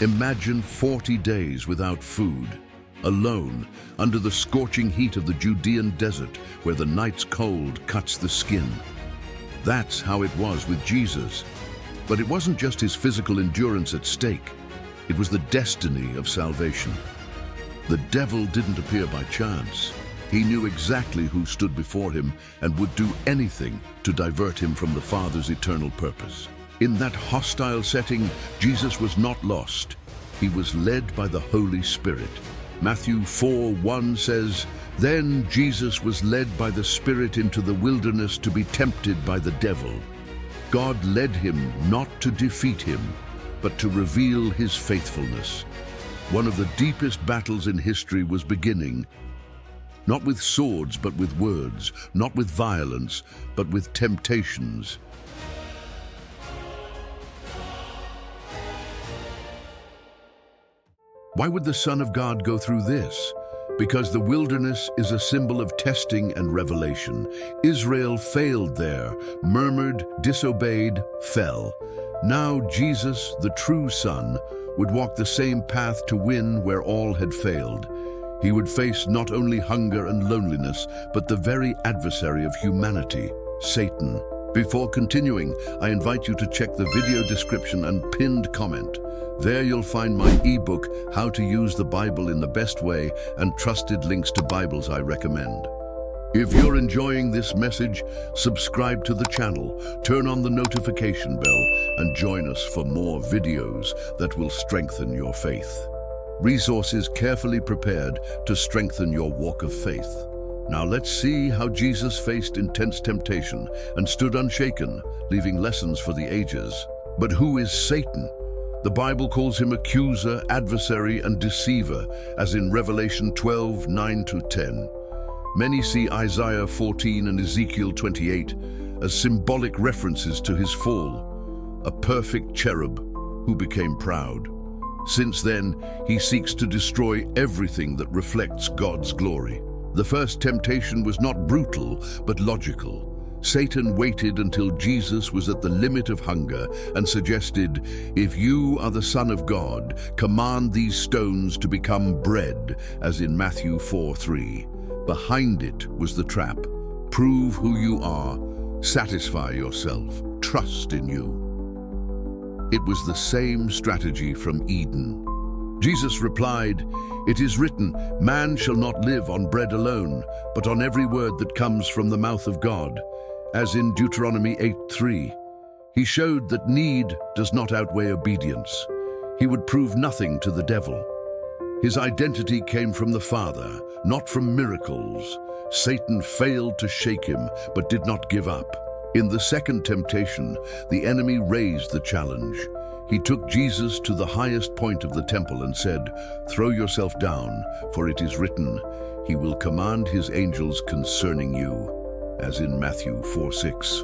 Imagine 40 days without food, alone, under the scorching heat of the Judean desert where the night's cold cuts the skin. That's how it was with Jesus. But it wasn't just his physical endurance at stake. It was the destiny of salvation. The devil didn't appear by chance. He knew exactly who stood before him and would do anything to divert him from the Father's eternal purpose. In that hostile setting, Jesus was not lost. He was led by the Holy Spirit. Matthew 4:1 says, "Then Jesus was led by the Spirit into the wilderness to be tempted by the devil." God led him not to defeat him, but to reveal his faithfulness. One of the deepest battles in history was beginning, not with swords, but with words, not with violence, but with temptations. Why would the Son of God go through this? Because the wilderness is a symbol of testing and revelation. Israel failed there, murmured, disobeyed, fell. Now Jesus, the true Son, would walk the same path to win where all had failed. He would face not only hunger and loneliness, but the very adversary of humanity, Satan. Before continuing, I invite you to check the video description and pinned comment. There you'll find my ebook, How to Use the Bible in the Best Way, and trusted links to Bibles I recommend. If you're enjoying this message, subscribe to the channel, turn on the notification bell, and join us for more videos that will strengthen your faith. Resources carefully prepared to strengthen your walk of faith. Now let's see how Jesus faced intense temptation and stood unshaken, leaving lessons for the ages. But who is Satan? The Bible calls him accuser, adversary, and deceiver, as in Revelation 12:9-10. Many see Isaiah 14 and Ezekiel 28 as symbolic references to his fall, a perfect cherub who became proud. Since then, he seeks to destroy everything that reflects God's glory. The first temptation was not brutal, but logical. Satan waited until Jesus was at the limit of hunger and suggested, "If you are the Son of God, command these stones to become bread," as in Matthew 4:3. Behind it was the trap. Prove who you are, satisfy yourself, trust in you. It was the same strategy from Eden. Jesus replied, "It is written, man shall not live on bread alone, but on every word that comes from the mouth of God," as in Deuteronomy 8:3. He showed that need does not outweigh obedience. He would prove nothing to the devil. His identity came from the Father, not from miracles. Satan failed to shake him, but did not give up. In the second temptation, the enemy raised the challenge. He took Jesus to the highest point of the temple and said, "Throw yourself down, for it is written, he will command his angels concerning you," as in Matthew 4:6.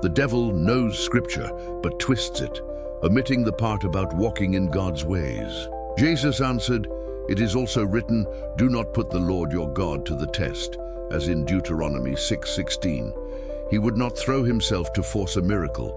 The devil knows Scripture, but twists it, omitting the part about walking in God's ways. Jesus answered, "It is also written, do not put the Lord your God to the test," as in Deuteronomy 6:16. He would not throw himself to force a miracle.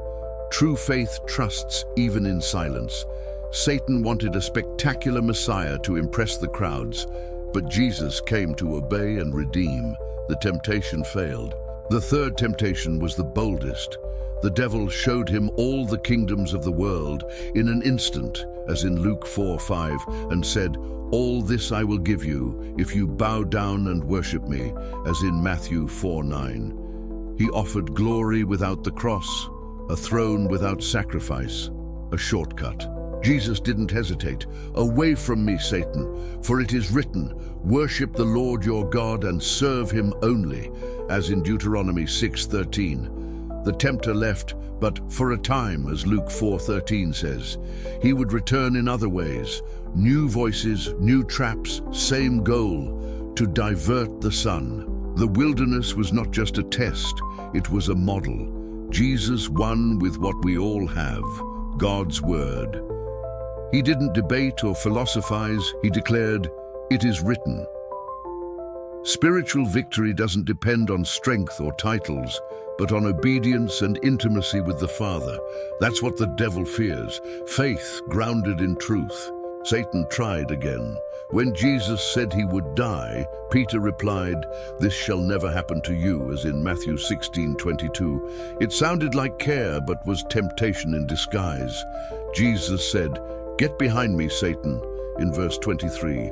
True faith trusts even in silence. Satan wanted a spectacular Messiah to impress the crowds, but Jesus came to obey and redeem. The temptation failed. The third temptation was the boldest. The devil showed him all the kingdoms of the world in an instant, as in Luke 4:5, and said, "All this I will give you if you bow down and worship me," as in Matthew 4:9. He offered glory without the cross, a throne without sacrifice, a shortcut. Jesus didn't hesitate. "Away from me, Satan, for it is written, worship the Lord your God and serve him only," as in Deuteronomy 6:13. The tempter left, but for a time, as Luke 4:13 says. He would return in other ways. New voices, new traps, same goal, to divert the Son. The wilderness was not just a test, it was a model. Jesus won with what we all have, God's Word. He didn't debate or philosophize, he declared, "It is written." Spiritual victory doesn't depend on strength or titles, but on obedience and intimacy with the Father. That's what the devil fears, faith grounded in truth. Satan tried again. When Jesus said he would die, Peter replied, "This shall never happen to you," as in Matthew 16:22. It sounded like care, but was temptation in disguise. Jesus said, "Get behind me, Satan," in verse 23.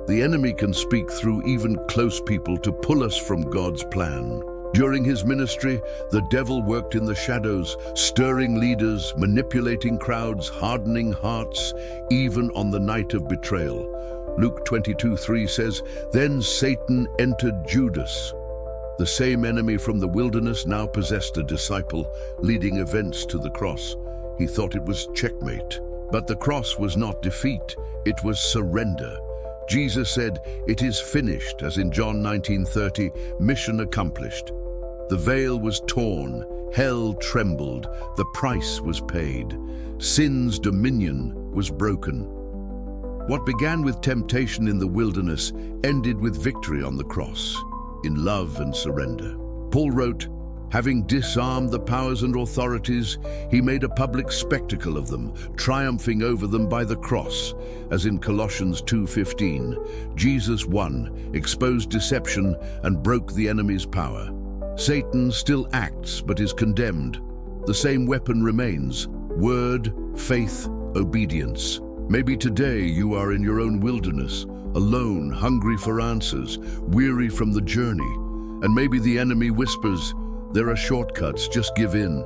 The enemy can speak through even close people to pull us from God's plan. During his ministry, the devil worked in the shadows, stirring leaders, manipulating crowds, hardening hearts, even on the night of betrayal. Luke 22:3 says, "Then Satan entered Judas." The same enemy from the wilderness now possessed a disciple, leading events to the cross. He thought it was checkmate. But the cross was not defeat, it was surrender. Jesus said, "It is finished," as in John 19:30, mission accomplished. The veil was torn, hell trembled, the price was paid. Sin's dominion was broken. What began with temptation in the wilderness ended with victory on the cross, in love and surrender. Paul wrote, "Having disarmed the powers and authorities, he made a public spectacle of them, triumphing over them by the cross," as in Colossians 2:15. Jesus won, exposed deception, and broke the enemy's power. Satan still acts but is condemned. The same weapon remains: word, faith, obedience. Maybe today you are in your own wilderness, alone, hungry for answers, weary from the journey. And maybe the enemy whispers, "There are shortcuts, just give in."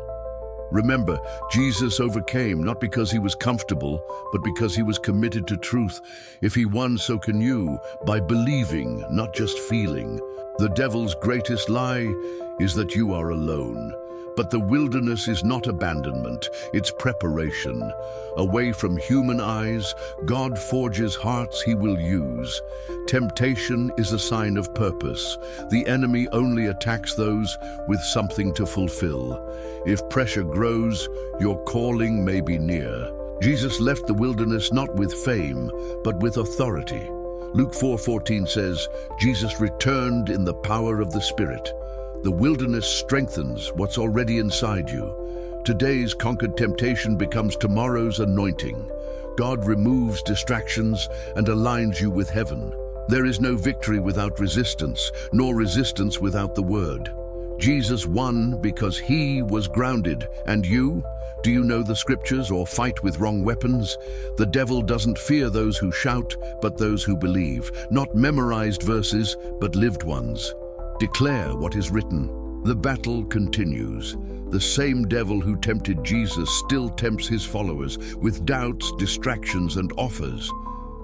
Remember, Jesus overcame not because he was comfortable, but because he was committed to truth. If he won, so can you, by believing, not just feeling. The devil's greatest lie is that you are alone. But the wilderness is not abandonment, it's preparation. Away from human eyes, God forges hearts he will use. Temptation is a sign of purpose. The enemy only attacks those with something to fulfill. If pressure grows, your calling may be near. Jesus left the wilderness not with fame, but with authority. Luke 4:14 says, Jesus returned in the power of the Spirit. The wilderness strengthens what's already inside you. Today's conquered temptation becomes tomorrow's anointing. God removes distractions and aligns you with heaven. There is no victory without resistance, nor resistance without the word. Jesus won because he was grounded. And you? Do you know the scriptures or fight with wrong weapons? The devil doesn't fear those who shout, but those who believe. Not memorized verses, but lived ones. Declare what is written. The battle continues. The same devil who tempted Jesus still tempts his followers with doubts, distractions, and offers.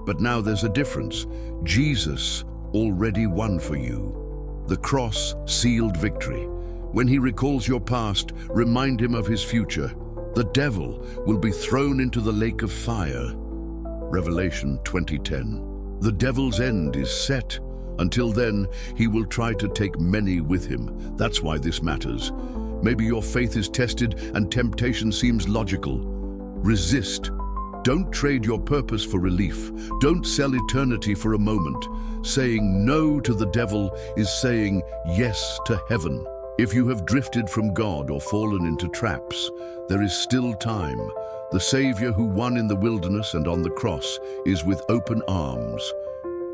But now there's a difference. Jesus already won for you. The cross sealed victory. When he recalls your past, remind him of his future. The devil will be thrown into the lake of fire. Revelation 20:10. The devil's end is set. Until then, he will try to take many with him. That's why this matters. Maybe your faith is tested and temptation seems logical. Resist. Don't trade your purpose for relief. Don't sell eternity for a moment. Saying no to the devil is saying yes to heaven. If you have drifted from God or fallen into traps, there is still time. The Savior who won in the wilderness and on the cross is with open arms.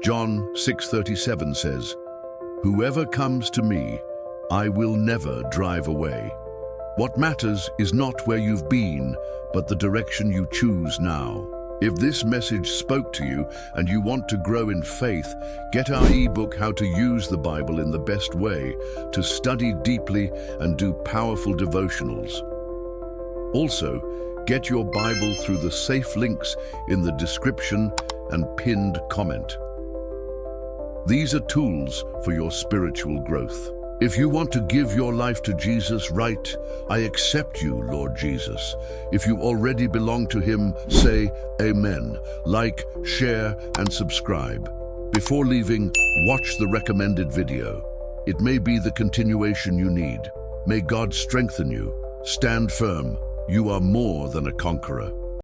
John 6:37 says, "Whoever comes to me, I will never drive away." What matters is not where you've been, but the direction you choose now. If this message spoke to you and you want to grow in faith, get our ebook, How to Use the Bible in the Best Way, to study deeply and do powerful devotionals. Also, get your Bible through the safe links in the description and pinned comment. These are tools for your spiritual growth. If you want to give your life to Jesus, write, "I accept you, Lord Jesus." If you already belong to him, say, "Amen." Like, share, and subscribe. Before leaving, watch the recommended video. It may be the continuation you need. May God strengthen you. Stand firm. You are more than a conqueror.